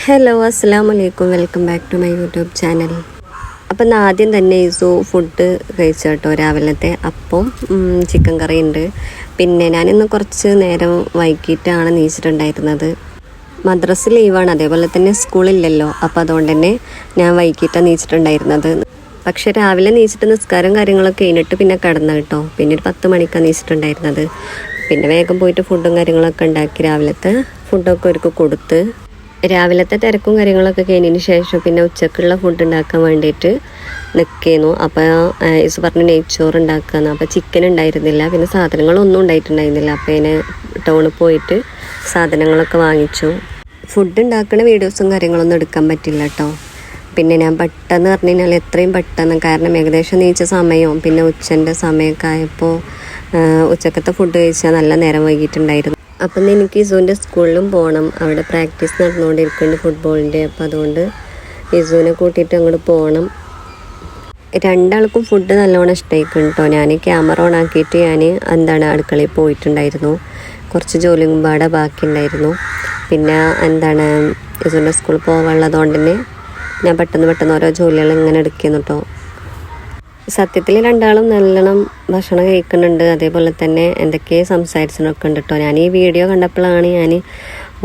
Hello അസ്സലാമു അലൈക്കും, welcome back to my YouTube channel. അപ്പം ആദ്യം തന്നെ ഇസു ഫുഡ് കഴിച്ചു കേട്ടോ. രാവിലത്തെ അപ്പം ചിക്കൻ കറി ഉണ്ട്. പിന്നെ ഞാനിന്ന് കുറച്ച് നേരം വൈകിട്ടാണ് നീച്ചിട്ടുണ്ടായിരുന്നത്. മദ്രസ ലീവാണ്, അതേപോലെ തന്നെ സ്കൂളില്ലല്ലോ. അപ്പോൾ അതുകൊണ്ട് തന്നെ ഞാൻ വൈകിട്ടാണ് നീച്ചിട്ടുണ്ടായിരുന്നത്. പക്ഷെ രാവിലെ നീച്ചിട്ട് നിസ്കാരം കാര്യങ്ങളൊക്കെ കഴിഞ്ഞിട്ട് പിന്നെ കിടന്നു കേട്ടോ. പിന്നെ ഒരു 10 മണിക്കാണ് നീച്ചിട്ടുണ്ടായിരുന്നത്. പിന്നെ വേഗം പോയിട്ട് ഫുഡും കാര്യങ്ങളൊക്കെ ഉണ്ടാക്കി രാവിലത്തെ ഫുഡൊക്കെ ഒരുക്കി കൊടുത്ത് രാവിലത്തെ തിരക്കും കാര്യങ്ങളൊക്കെ കഴിഞ്ഞതിന് ശേഷം പിന്നെ ഉച്ചക്കുള്ള ഫുഡ് ഉണ്ടാക്കാൻ വേണ്ടിയിട്ട് നിൽക്കുന്നു. അപ്പോൾ ഇസ് പറഞ്ഞ് നെയ്ച്ചോറ് ഉണ്ടാക്കുകയെന്ന്. അപ്പോൾ ചിക്കൻ ഉണ്ടായിരുന്നില്ല, പിന്നെ സാധനങ്ങളൊന്നും ഉണ്ടായിട്ടുണ്ടായിരുന്നില്ല. അപ്പോൾ അതിന് ടൗണിൽ പോയിട്ട് സാധനങ്ങളൊക്കെ വാങ്ങിച്ചു. ഫുഡ് ഉണ്ടാക്കുന്ന വീഡിയോസും കാര്യങ്ങളൊന്നും എടുക്കാൻ പറ്റില്ല കേട്ടോ. പിന്നെ ഞാൻ പെട്ടെന്ന് പറഞ്ഞു കഴിഞ്ഞാൽ എത്രയും പെട്ടെന്ന്, കാരണം ഏകദേശം നീച്ച സമയവും പിന്നെ ഉച്ചൻ്റെ സമയമൊക്കെ ആയപ്പോൾ ഉച്ചക്കത്തെ ഫുഡ് കഴിച്ചാൽ നല്ല നേരം വൈകിട്ടുണ്ടായിരുന്നു. അപ്പം എനിക്ക് ഇസുവിൻ്റെ സ്കൂളിലും പോകണം. അവിടെ പ്രാക്ടീസ് നടന്നുകൊണ്ടിരിക്കുന്നുണ്ട് ഫുട്ബോളിൻ്റെ. അപ്പോൾ അതുകൊണ്ട് ഇസുവിനെ കൂട്ടിയിട്ട് അങ്ങോട്ട് പോകണം. രണ്ടാൾക്കും ഫുഡ് നല്ലോണം ഇഷ്ടമായിക്കും കേട്ടോ. ഞാൻ ക്യാമറ ഓൺ ആക്കിയിട്ട് ഞാൻ അടുക്കളയിൽ പോയിട്ടുണ്ടായിരുന്നു. കുറച്ച് ജോലിയും പാടെ ബാക്കിയുണ്ടായിരുന്നു. പിന്നെ ഇസുവിൻ്റെ സ്കൂളിൽ പോകാനുള്ളതുകൊണ്ട് തന്നെ ഞാൻ പെട്ടെന്ന് ഓരോ ജോലികൾ ഇങ്ങനെ എടുക്കുന്നു കേട്ടോ. സത്യത്തിൽ രണ്ടാളും നല്ലോണം ഭക്ഷണം കഴിക്കുന്നുണ്ട്. അതേപോലെ തന്നെ എന്തൊക്കെ സംസാരിച്ചൊക്കെ ഉണ്ട് കേട്ടോ. ഞാൻ ഈ വീഡിയോ കണ്ടപ്പോഴാണ് ഞാൻ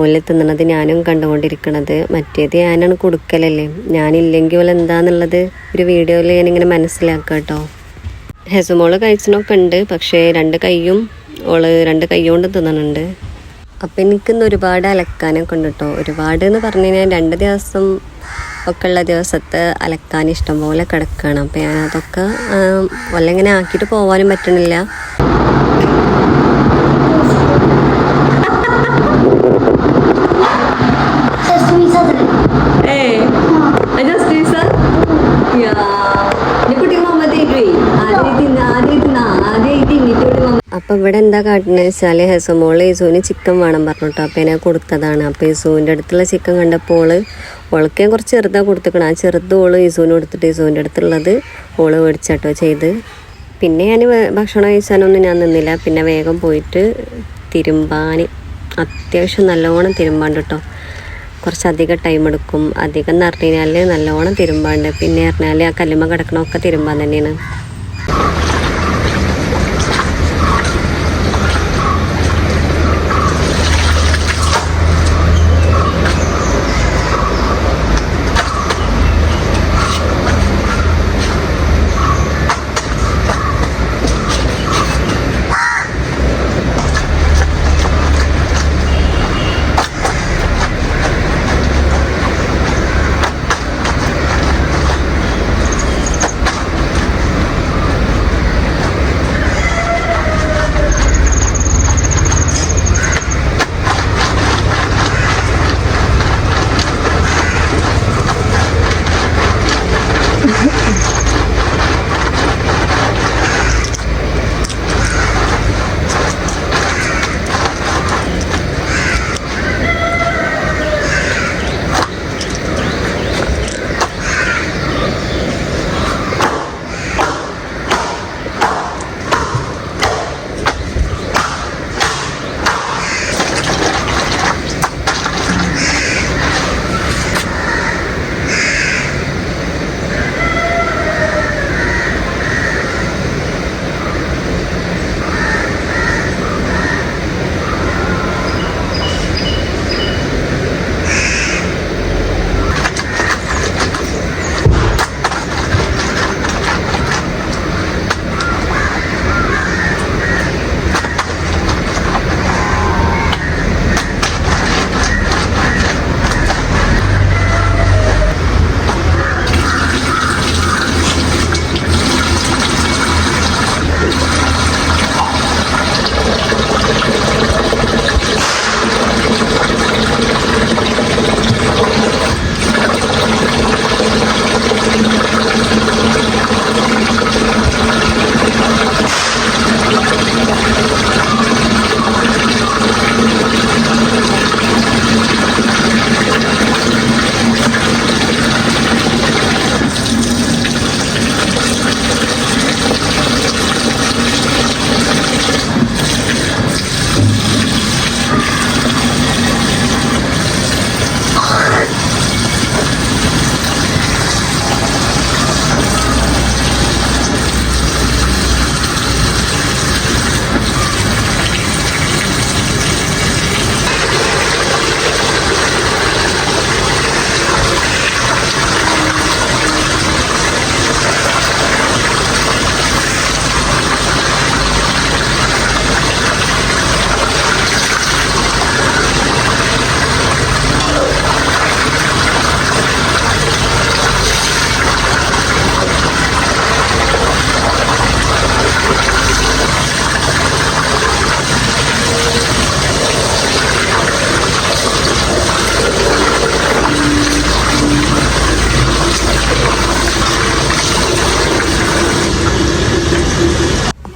ഓല് തിന്നണത് ഞാനും കണ്ടുകൊണ്ടിരിക്കണത്. മറ്റേത് ഞാനാണ് കൊടുക്കലല്ലേ, ഞാനില്ലെങ്കിൽ ഓല് എന്താന്നുള്ളത് ഒരു വീഡിയോയിൽ ഞാനിങ്ങനെ മനസ്സിലാക്കുക കേട്ടോ. ഹെസുമോള് കഴിച്ചണൊക്കെ ഉണ്ട്, പക്ഷേ രണ്ട് കൈ കൊണ്ട് തിന്നണുണ്ട്. അപ്പം എനിക്കിന്ന് ഒരുപാട് അലക്കാനൊക്കെ ഉണ്ട് കേട്ടോ. ഒരുപാട് എന്ന് പറഞ്ഞു കഴിഞ്ഞാൽ 2 ദിവസം ഒക്കെ ഉള്ള ദിവസത്തെ അലക്കാൻ ഇഷ്ടം പോലെ കിടക്കുകയാണ്. അപ്പോൾ ഞാനതൊക്കെ വല്ലങ്ങനെ ആക്കിയിട്ട് പോകാനും പറ്റണില്ല. അപ്പോൾ ഇവിടെ എന്താ കാട്ടുന്നത് വെച്ചാൽ ഹെസുമോള് ഇസുവിന് ചിക്കൻ വേണം പറഞ്ഞിട്ടോ. അപ്പോൾ ഞാൻ കൊടുത്തതാണ്. അപ്പോൾ ഇസുവിൻ്റെ അടുത്തുള്ള ചിക്കൻ കണ്ടപ്പോൾ ഓൾക്ക് കുറച്ച് ചെറുതാണ് കൊടുത്തിക്കണം. ആ ചെറുത് ഇസുവിന് കൊടുത്തിട്ട് ഇസുവിൻ്റെ അടുത്തുള്ളത് ഓള് മേടിച്ചാട്ടോ ചെയ്ത്. പിന്നെ ഞാൻ ഭക്ഷണം കഴിച്ചാനൊന്നും ഞാൻ നിന്നില്ല. പിന്നെ വേഗം പോയിട്ട് തിരുമ്പാൻ, അത്യാവശ്യം നല്ലോണം തിരുമ്പാണ്ട് കേട്ടോ. കുറച്ചധികം ടൈം എടുക്കും. അധികം എന്ന് പറഞ്ഞു കഴിഞ്ഞാൽ നല്ലോണം തിരുമ്പാണ്ട്. പിന്നെ പറഞ്ഞാൽ ആ കല്ലുമ്മ കിടക്കണമൊക്കെ തിരുമ്പാൻ തന്നെയാണ്.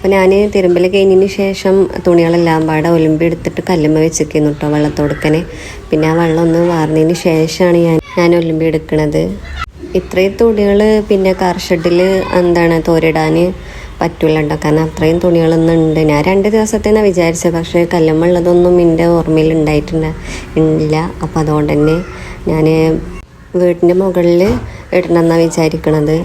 അപ്പോൾ ഞാൻ തിരുമ്പൽ കഴിഞ്ഞതിന് ശേഷം തുണികളെല്ലാം പാടെ ഒലുമ്പി എടുത്തിട്ട് കല്ലുമ്മ വെച്ചിരിക്കുന്നു കേട്ടോ വെള്ളത്തോടുക്കനെ. പിന്നെ ആ വെള്ളം ഒന്ന് വാർന്നതിന് ശേഷമാണ് ഞാൻ ഒലുമ്പി എടുക്കണത്. ഇത്രയും തുണികൾ പിന്നെ കാർ ഷെഡിൽ തോരിടാൻ പറ്റില്ല കേട്ടോ, കാരണം അത്രയും തുണികളൊന്നും ഉണ്ട്. ഞാൻ 2 ദിവസത്തേന്നാണ് വിചാരിച്ചത്, പക്ഷേ കല്ലുമ്മ ഉള്ളതൊന്നും എൻ്റെ ഓർമ്മയിൽ ഇല്ല. അപ്പോൾ അതുകൊണ്ട് തന്നെ ഞാൻ വീട്ടിൻ്റെ മുകളിൽ ഇടണമെന്നാണ് വിചാരിക്കണത്.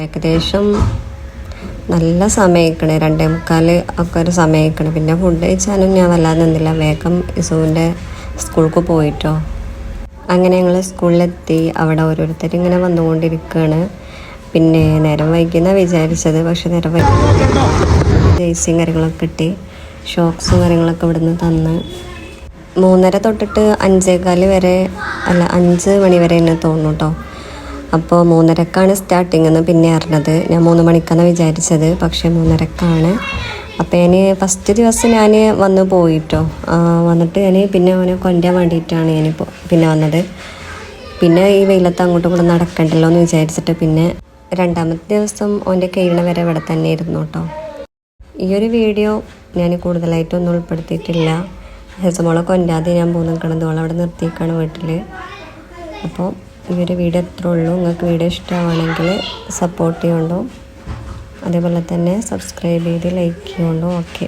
ഏകദേശം നല്ല സമയക്കണേ, 2:45 ഒക്കെ ഒരു സമയക്കണേ. പിന്നെ ഫുഡ് കഴിച്ചാലും ഞാൻ വല്ലാതെ നിന്നില്ല, വേഗം ഇസുവിൻ്റെ സ്കൂൾക്ക് പോയിട്ടോ. അങ്ങനെ ഞങ്ങൾ സ്കൂളിലെത്തി. അവിടെ ഓരോരുത്തർ ഇങ്ങനെ വന്നുകൊണ്ടിരിക്കുകയാണ്. പിന്നെ നേരം വൈകിയെന്നാണ് വിചാരിച്ചത്, പക്ഷെ നേരം വൈകി ജേഴ്സിയും കാര്യങ്ങളൊക്കെ കിട്ടി, ഷോക്സും കാര്യങ്ങളൊക്കെ ഇവിടുന്ന് തന്ന്. 3:30 തൊട്ടിട്ട് 5:15 വരെ, അല്ല 5 മണി വരെ എന്നെ തോന്നുന്നു കേട്ടോ. അപ്പോൾ 3:30ക്കാണ് സ്റ്റാർട്ടിങ് എന്ന് പിന്നെ അറിഞ്ഞത്. ഞാൻ 3 മണിക്കാണ് വിചാരിച്ചത്, പക്ഷേ 3:30ക്കാണ്. അപ്പോൾ ഞാൻ ഫസ്റ്റ് ദിവസം ഞാൻ വന്ന് പോയിട്ടോ. വന്നിട്ട് ഞാൻ പിന്നെ അവനെ കൊണ്ടുവരാൻ വേണ്ടിയിട്ടാണ് ഞാനിപ്പോൾ പിന്നെ വന്നത്. പിന്നെ ഈ വെയിലത്ത് അങ്ങോട്ടും കൂടെ നടക്കണ്ടല്ലോ എന്ന് വിചാരിച്ചിട്ട് പിന്നെ 2ാമത്തെ ദിവസം അവൻ്റെ കഴിയണ വരെ ഇവിടെ തന്നെ ഇരുന്നു കേട്ടോ. ഈ ഒരു വീഡിയോ ഞാൻ കൂടുതലായിട്ടൊന്നും ഉൾപ്പെടുത്തിയിട്ടില്ല. ഹെസമോളെ കൊണ്ടാതെ ഞാൻ പോകുന്ന നിൽക്കണത്, അവിടെ നിർത്തിയേക്കാണ് വീട്ടിൽ. അപ്പോൾ ഈ ഒരു വീഡിയോ എത്ര ഉള്ളൂ. നിങ്ങൾക്ക് വീഡിയോ ഇഷ്ടമാണെങ്കിൽ സപ്പോർട്ട് ചെയ്യുന്നുണ്ടോ, അതേപോലെ തന്നെ സബ്സ്ക്രൈബ് ചെയ്ത് ലൈക്ക് ചെയ്യുന്നുണ്ടോ. ഓക്കെ.